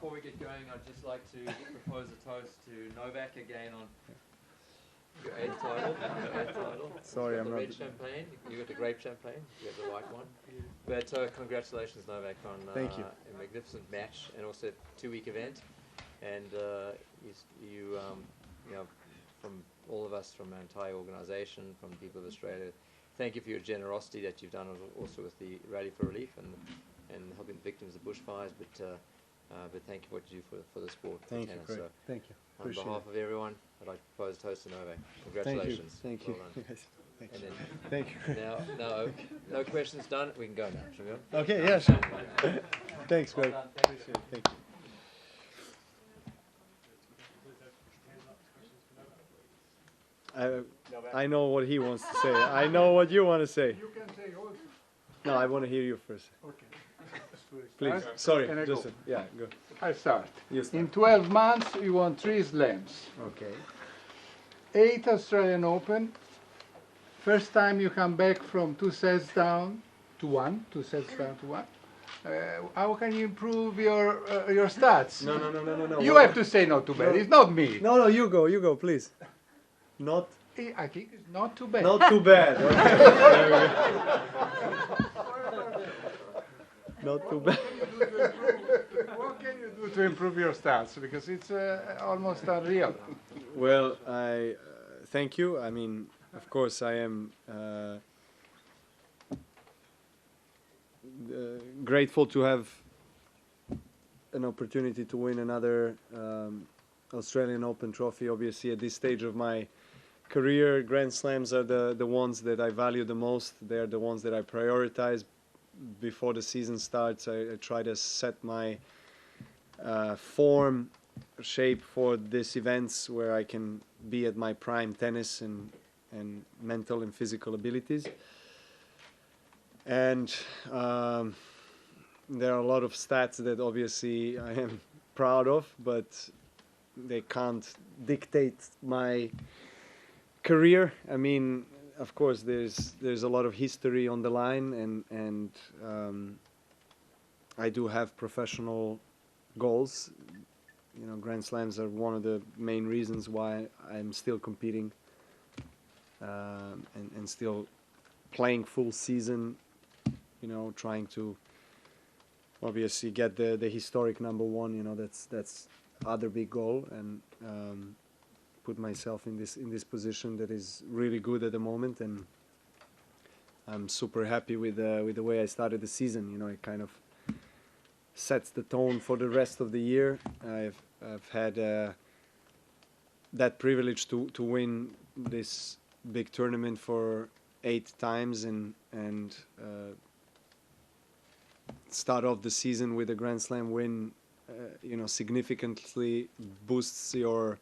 before we get going, I'd just like to propose a toast to Novak again on your 8th title. Sorry, I'm the not. red champagne. You got the grape champagne. You have the white one. But congratulations, Novak, on Thank you. A magnificent match and also a 2-week event. And you know, from all of us, from our entire organisation, from the people of Australia, thank you for your generosity that you've done also with the Rally for Relief and helping the victims of bushfires. But thank you for what you do for the sport. Thank you, tennis. Craig. Thank you. On Appreciate behalf it. of everyone, I'd like to propose a toast to Novak. Congratulations. Thank you. Well done. Yes, thank And you. then Thank you. now, no questions done. We can go now. Shall we go? Okay, yes. Thanks, Greg. Well done. Appreciate it. Thank you. I know what he wants to say. I know what you want to say. You can say also. No, I want to hear you first. Okay. Please. Sorry, Can I go? listen. Yeah, go. I start. Yes. In 12 months, you won 3 slams. Okay. 8 Australian Open. First time you come back from 2 sets down to 1. 2 sets down to 1. How can you improve your stats? No. You have to say not too bad. No. It's not me. No, you go, please. Not I think it's not too bad. Not too bad. Okay. There we go. Not too bad. What can you do to improve your stats? Because it's almost unreal. Well, I thank you. I mean, of course, I am grateful to have an opportunity to win another Australian Open trophy. Obviously, at this stage of my career, Grand Slams are the ones that I value the most. They're the ones that I prioritize. Before the season starts, I try to set my form, shape for these events where I can be at my prime tennis and mental and physical abilities. And there are a lot of stats that obviously I am proud of, but they can't dictate my career. I mean, of course, there's a lot of history on the line, and I do have professional goals. You know, Grand Slams are one of the main reasons why I'm still competing and still playing full season. You know, trying to obviously get the historic #1. You know, that's other big goal, and put myself in this position that is really good at the moment, and I'm super happy with the way I started the season. You know, it kind of sets the tone for the rest of the year. I've had that privilege to win this big tournament for 8 times and start off the season with a Grand Slam win. You know, significantly boosts your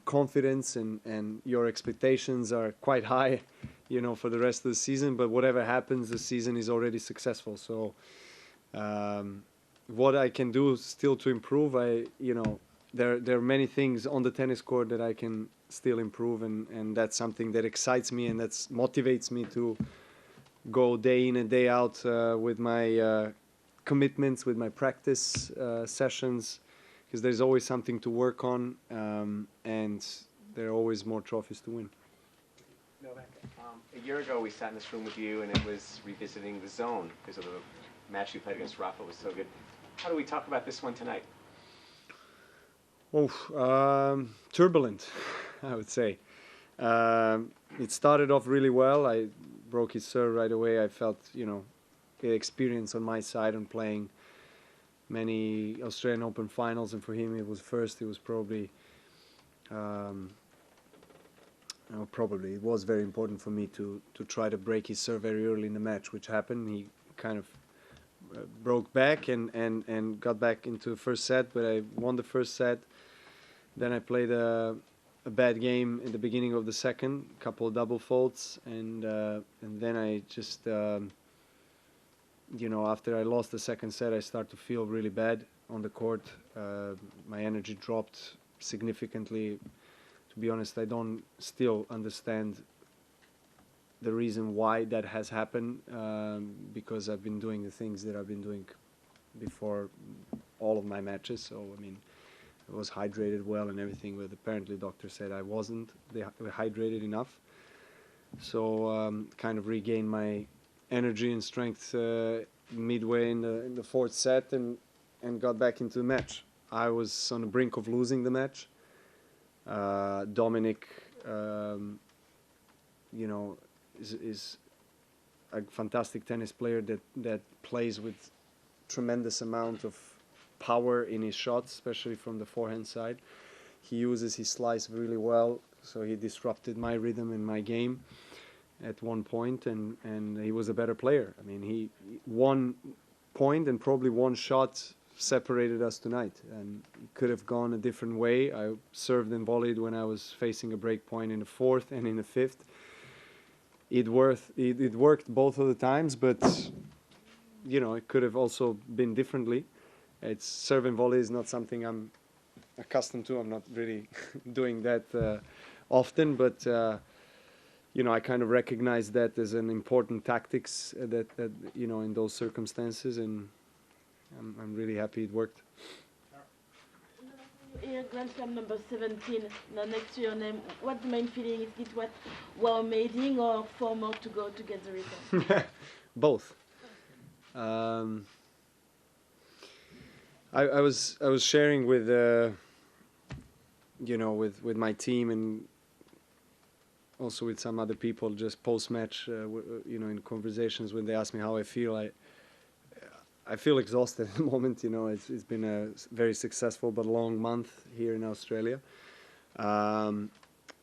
confidence, and your expectations are quite high, you know, for the rest of the season. But whatever happens, the season is already successful. So what I can do still to improve, there are many things on the tennis court that I can still improve, and that's something that excites me and that motivates me to go day in and day out with my commitments, with my practice sessions, because there's always something to work on, and there are always more trophies to win. Novak, a year ago we sat in this room with you, and it was revisiting the zone because of the match you played against Rafa was so good. How do we talk about this one tonight? Oh, turbulent, I would say. It started off really well. I broke his serve right away. I felt, you know, the experience on my side on playing many Australian Open finals, and for him it was first. It was probably it was very important for me to try to break his serve very early in the match, which happened. He kind of broke back and got back into the first set, but I won the first set. Then I played a bad game in the beginning of the second, couple of double faults, and then I just you know, after I lost the second set, I started to feel really bad on the court. My energy dropped significantly. To be honest, I don't still understand the reason why that has happened, because I've been doing the things that I've been doing before all of my matches. So I mean, I was hydrated well and everything, but apparently doctor said I wasn't hydrated enough. So kind of regained my energy and strength midway in the fourth set and got back into the match. I was on the brink of losing the match. Dominic, you know, is a fantastic tennis player that plays with tremendous amount of power in his shots, especially from the forehand side. He uses his slice really well, so he disrupted my rhythm and my game at one point, and he was a better player. I mean, he one point and probably one shot separated us tonight, and it could have gone a different way. I served and volleyed when I was facing a break point in the fourth and in the fifth. It worked both of the times, but you know, it could have also been differently. It's serve and volley is not something I'm accustomed to. I'm not really doing that often, but you know, I kind of recognize that as an important tactics that you know, in those circumstances, and I'm really happy it worked. Grand Slam number 17, now next to your name. What's the main feeling? Is it what wow amazing or 4 more to go to get the record? Both. I was sharing with you know, with my team and also with some other people just post match, you know, in conversations when they ask me how I feel. I feel exhausted at the moment. You know, it's been a very successful but long month here in Australia, and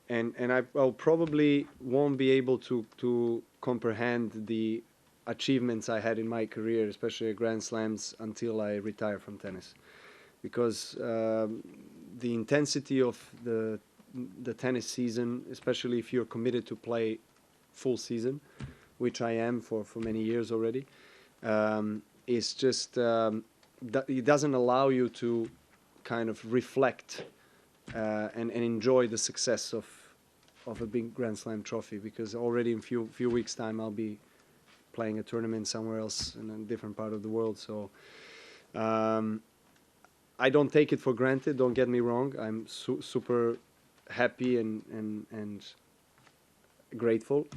I'll probably won't be able to comprehend the achievements I had in my career, especially at Grand Slams, until I retire from tennis, because the intensity of the tennis season, especially if you're committed to play full season, which I am for many years already. Is just it doesn't allow you to kind of reflect and enjoy the success of a big Grand Slam trophy, because already in few weeks time I'll be playing a tournament somewhere else in a different part of the world. So I don't take it for granted, don't get me wrong. I'm super happy and grateful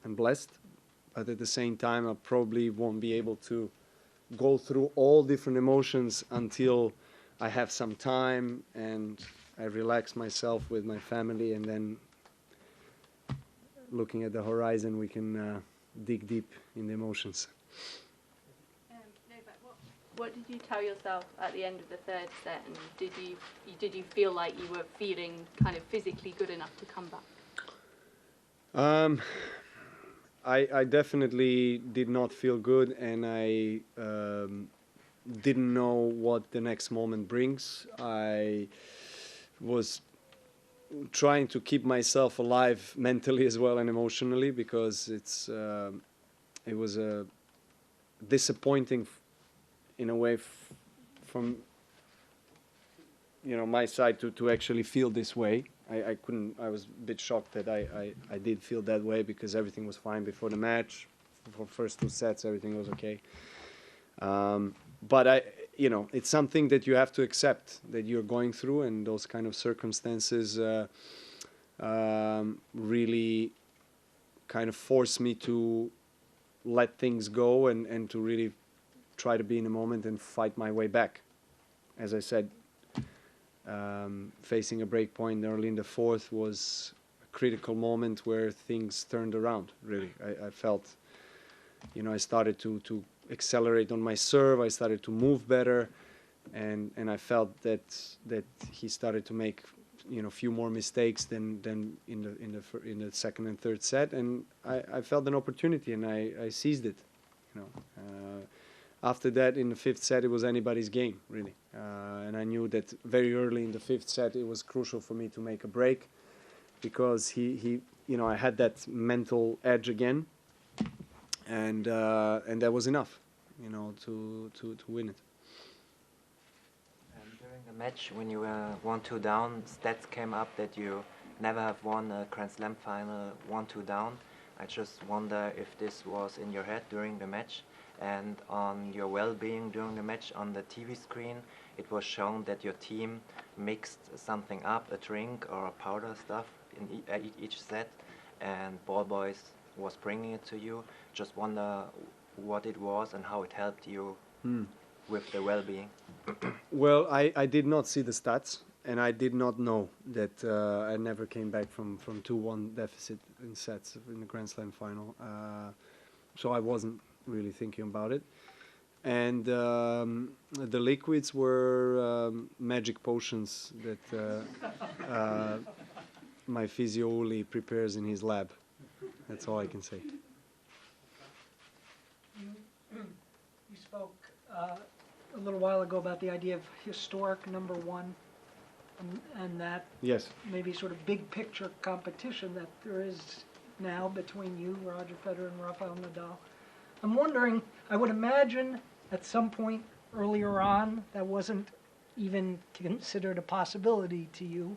and blessed, but at the same time I probably won't be able to go through all different emotions until I have some time and I relax myself with my family, and then looking at the horizon we can dig deep in the emotions. Novak, what did you tell yourself at the end of the third set, and did you feel like you were feeling kind of physically good enough to come back? I definitely did not feel good, and I didn't know what the next moment brings. I was trying to keep myself alive mentally as well and emotionally, because it was disappointing in a way from, you know, my side to actually feel this way. I was a bit shocked that I did feel that way, because everything was fine before the match. For first 2 sets, everything was okay. But you know, it's something that you have to accept that you're going through, and those kind of circumstances really kind of force me to let things go and to really try to be in the moment and fight my way back. As I said, facing a break point early in the fourth was a critical moment where things turned around, really. I felt, you know, I started to accelerate on my serve, I started to move better, and I felt that he started to make, you know, a few more mistakes than in the second and third set, and I felt an opportunity and I seized it, you know. After that, in the fifth set, it was anybody's game, really. And I knew that very early in the fifth set, it was crucial for me to make a break, because he you know, I had that mental edge again, and that was enough, you know, to win it. During the match, when you were 1-2 down, stats came up that you never have won a Grand Slam final 1-2 down. I just wonder if this was in your head during the match. and on your well-being during the match on the TV screen. It was shown that your team mixed something up, a drink or a powder stuff in each set, and Ball Boys was bringing it to you. Just wonder what it was and how it helped you with the well-being. Well, I did not see the stats, and I did not know that I never came back from 2-1 deficit in sets in the Grand Slam final. So I wasn't really thinking about it. And the liquids were magic potions that my physio Uli prepares in his lab. That's all I can say. You spoke a little while ago about the idea of historic #1, and that Yes. maybe sort of big picture competition that there is now between you, Roger Federer, and Rafael Nadal. I'm wondering, I would imagine at some point earlier on that wasn't even considered a possibility to you.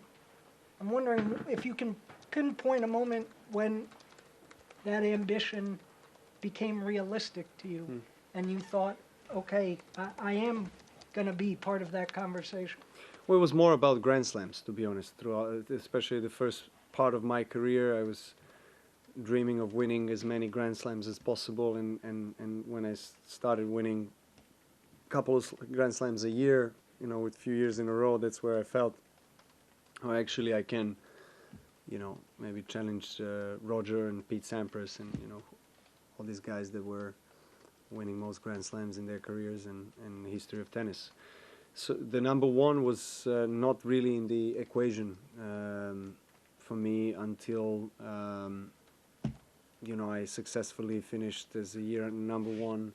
I'm wondering if you can pinpoint a moment when that ambition became realistic to you and you thought, okay, I am going to be part of that conversation. Well, it was more about Grand Slams, to be honest. Throughout, especially the first part of my career, I was dreaming of winning as many Grand Slams as possible. And when I started winning a couple of Grand Slams a year, you know, with a few years in a row, that's where I felt, oh, actually I can, you know, maybe challenge Roger and Pete Sampras and, you know, all these guys that were winning most Grand Slams in their careers and the history of tennis. So the #1 was not really in the equation for me until you know, I successfully finished as a year #1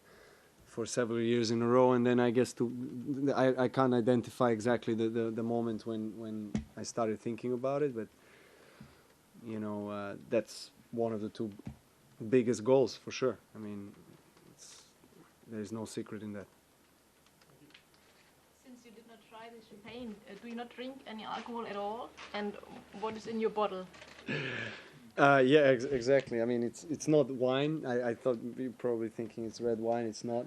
for several years in a row, and then I guess I can't identify exactly the moment when I started thinking about it, but you know, that's one of the two biggest goals for sure. I mean, there's no secret in that. Since you did not try the champagne, do you not drink any alcohol at all? And what is in your bottle? Yeah, exactly. I mean, it's not wine. I thought you're probably thinking it's red wine. It's not.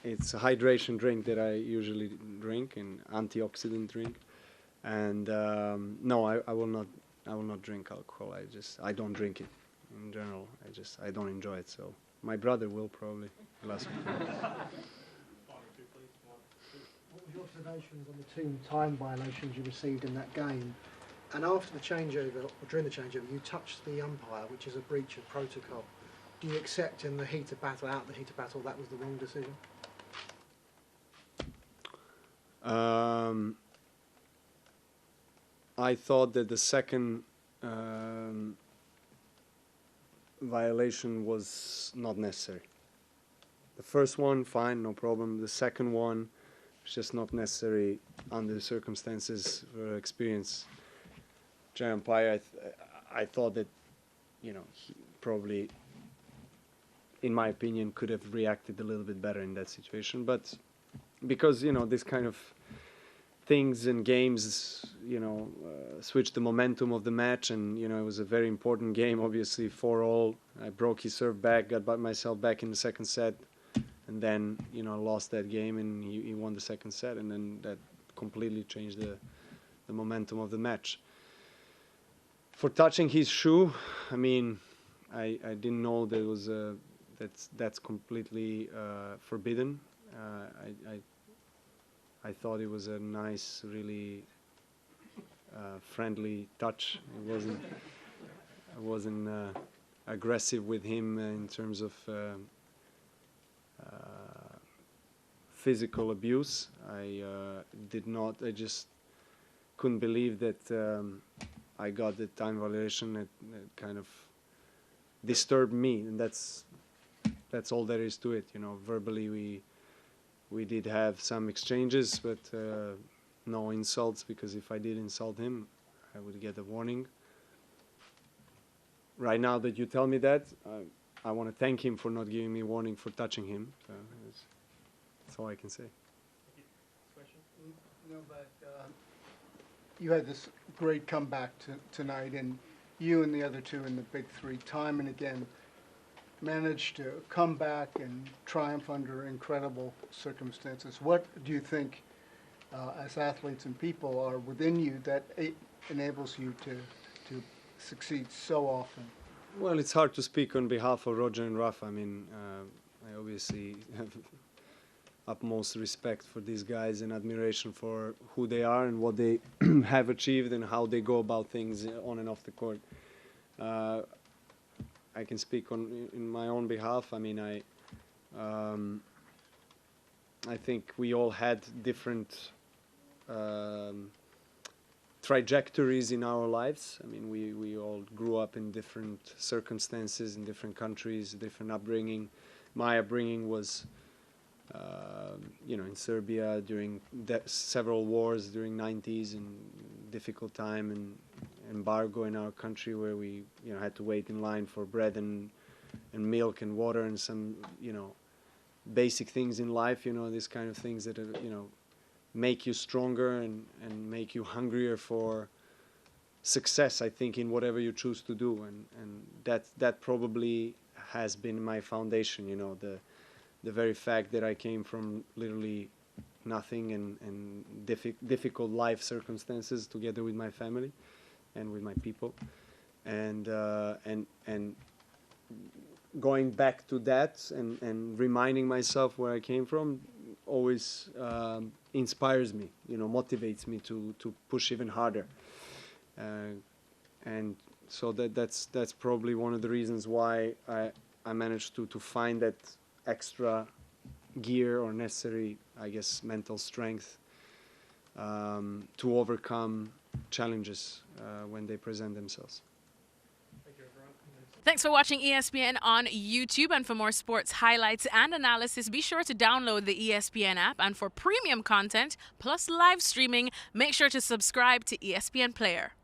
It's a hydration drink that I usually drink, an antioxidant drink. And no, I will not drink alcohol. I don't drink it in general. I don't enjoy it. So my brother will probably last week. What were your observations on the 2 time violations you received in that game? And after the changeover, or during the changeover, you touched the umpire, which is a breach of protocol. Do you accept in the heat of battle, out the heat of battle, that was the wrong decision? I thought that the second violation was not necessary. The first one, fine, no problem. The second one was just not necessary under the circumstances for experience. Umpire, I thought that, you know, he probably, in my opinion, could have reacted a little bit better in that situation. But because, you know, this kind of things in games, you know, switched the momentum of the match, and, you know, it was a very important game, obviously, 4-all. I broke his serve back, got myself back in the second set, and then, you know, lost that game, and he won the second set, and then that completely changed the momentum of the match. For touching his shoe, I mean, I didn't know that it was that's completely forbidden. I thought it was a nice, really friendly touch. I wasn't aggressive with him in terms of physical abuse. I just couldn't believe that I got the time violation. It kind of disturbed me, and that's all there is to it. You know, verbally we did have some exchanges, but no insults, because if I did insult him, I would get a warning. Right now that you tell me that, I want to thank him for not giving me a warning for touching him. So that's all I can say. Novak, you had this great comeback tonight, and you and the other two in the big three, time and again, managed to come back and triumph under incredible circumstances. What do you think, as athletes and people, are within you that enables you to succeed so often? Well, it's hard to speak on behalf of Roger and Rafa. I mean, I obviously have utmost respect for these guys and admiration for who they are and what they have achieved and how they go about things on and off the court. I can speak in my own behalf. I mean, I think we all had different trajectories in our lives. I mean, we all grew up in different circumstances, in different countries, different upbringing. My upbringing was, in Serbia during several wars during 90s and difficult time and embargo in our country where we, had to wait in line for bread and milk and water and some, basic things in life, these kind of things that, make you stronger and make you hungrier for success, I think, in whatever you choose to do. And that probably has been my foundation, the very fact that I came from literally nothing and difficult life circumstances together with my family and with my people. And going back to that and reminding myself where I came from always inspires me, motivates me to push even harder. And so that's probably one of the reasons why I managed to find that extra gear or necessary, I guess, mental strength to overcome challenges when they present themselves. Thanks for watching ESPN on YouTube, and for more sports highlights and analysis, be sure to download the ESPN app, and for premium content plus live streaming, make sure to subscribe to ESPN Player.